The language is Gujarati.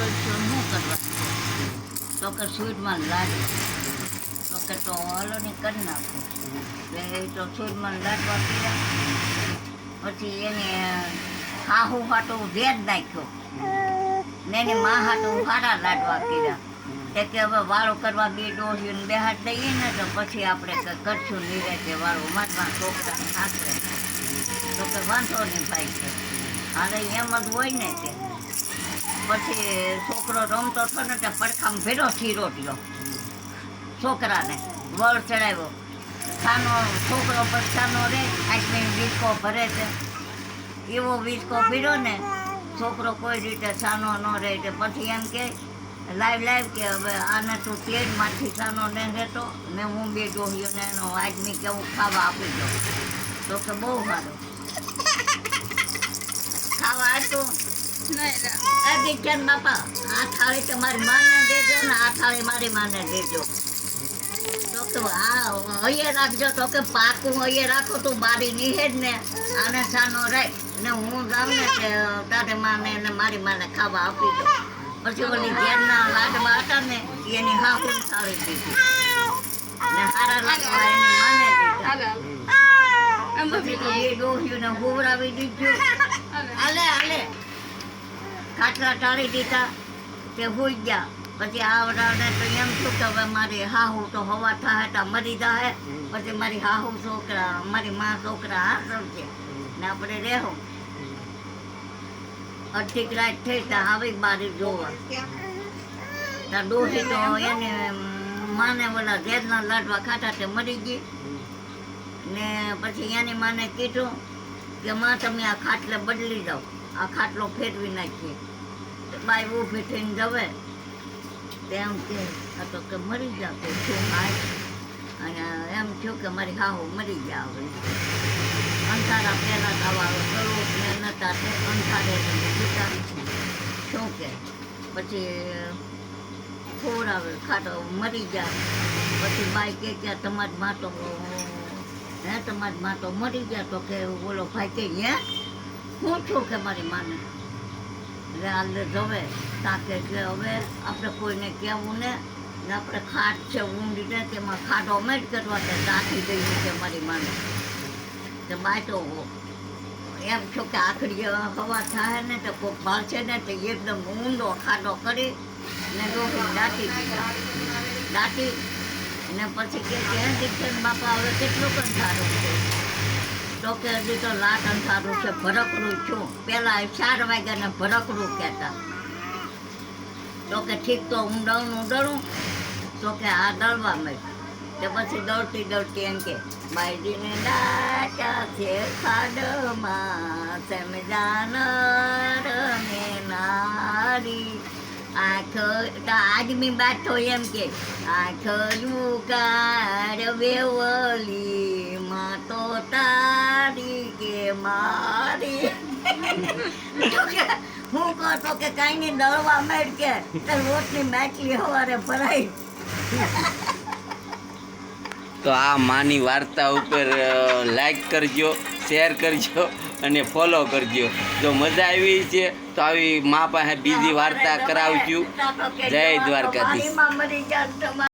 કરશો શું કરવાનું તો કે સ્વીટમાં લાડુ તો કે તો હલો ની કરી નાખો એટલે તો સ્વીટમાં લાડવા કર્યા પછી એને હાહુ હાટું ભેદ નાખ્યો ને એની મા હાટું સારા લાડવા કર્યા કે હવે વાળો કરવા બે ડોહીને બે હાથ દઈએ ને તો પછી આપણે કરશું નિરાતે વાળો માથમાં છોકરાને હાથરે તો કે વાંધો નહીં ભાઈ છે હાલે એમ જ હોય ને તે પછી છોકરો રમતો હતો ને તે પડખામાં ભેરો શીરો થયો છોકરાને વળ ચડાવ્યો છાનો છોકરો પર છાનો રે આટલી વીસકો ભરે છે એવો વીસકો ભીરો ને છોકરો કોઈ રીતે છાનો ન રહે તે પછી એમ કે લાઈવ કે હવે આને તું તેલમાંથી છાનો ને રહેતો ને હું બે ડોહીઓને એનો આજમી કેવું ખાવા આપી દઉં તો કે બહુ સારું ખાવા હતું દીક્ષાન બાપા આ થાળી તમારી માને દેજો ને આ થાળી મારી માને દેજો તો આ અહીંયા રાખજો તો કે પાકું અહીંયા રાખો તું બારી નિહેજ ને આને છાનો રહે ને હું જાઉં ને તે તારે માને ને મારી માને ખાવા આપી દઉં પછી ઓલી ઘેરના લાડવા હતા ને એની હાહું થાળી દીધી ને સારા લાડવા એની માને દીધા પછી તો એ ડોહીઓને હોવરાવી દીધું હાલે ખાટલા ટાળી દીધા તે હોઈ ગયા પછી આવડાને તો એમ થયું કે હવે મારી હાહુ તો હવા થાય તો મરી જાય પછી મારી હાહુ છોકરા મારી મા છોકરા હાસવશે ને આપણે રહેવું અઢીક રાત થઈ ત્યાં આવી બારી જોવા ત્યાં ડોસી તો એને માને ઓલા ઝેરના લાડવા ખાતા તે મરી ગઈ ને પછી એની માને કીધું કે માં તમે આ ખાટલે બદલી જાઓ આ ખાટલો ફેરવી નાખીએ બાઈ ઊભી થઈને જવે તેમ કે તો કે મરી જાવ કે શું આય અને એમ થયું કે મારી હાહુ મરી ગયા હવે અંધારા પહેલાં થવા સ્વરૂપ ને નતા તે અંધારે જીતા શું કે પછી ખોરાવે ખાટો મરી ગયા પછી બાઈ કે તમારી માં તો હે તમારી માં તો મરી ગયા તો કે બોલો ભાઈ કે હે હું છું કે મારી માને એટલે હાલ જવે તાકે કે હવે આપણે કોઈને કહેવું ને આપણે ખાટ છે ઊંડી ને તેમાં ખાટો મેં જ કરવા તે રાખી દઈએ કે મારી માને તો બાય તો એમ છો કે આખડી હવા થાય ને તો કોઈ ભાળશે ને તો એકદમ ઊંડો ખાટો કરી ને ડોહી દાટી દીધા દાટી અને પછી કે દીક્ષાન બાપા હવે કેટલું અંધારું છે તો કે હજી તો લાટ અંધારું છે ભરકરું છું પહેલાં 4 વાગ્યાને ભરકરું કહેતા તો કે ઠીક તો હું દળું તો કે આ દળવા મળ્યું તે પછી દળતી એમ કે બાયડીને દાટા છે ખાડમાં સમજાનર ને નારી આંખ આદમી બાદ તો એમ કે આંખ યુકાર વેવલી માં તો તારી કે મારી હું કહો તો કે કાંઈ નહીં દળવા મેળ કે રોટની બાટલી સવારે ભરાઈ તો આ માની વાર્તા ઉપર લાઈક કરજો શેર કરજો અને ફોલો કરજો જો મજા આવી છે તો આવી મા પાસે બીજી વાર્તા કરાવજો જય દ્વારકાધીશ.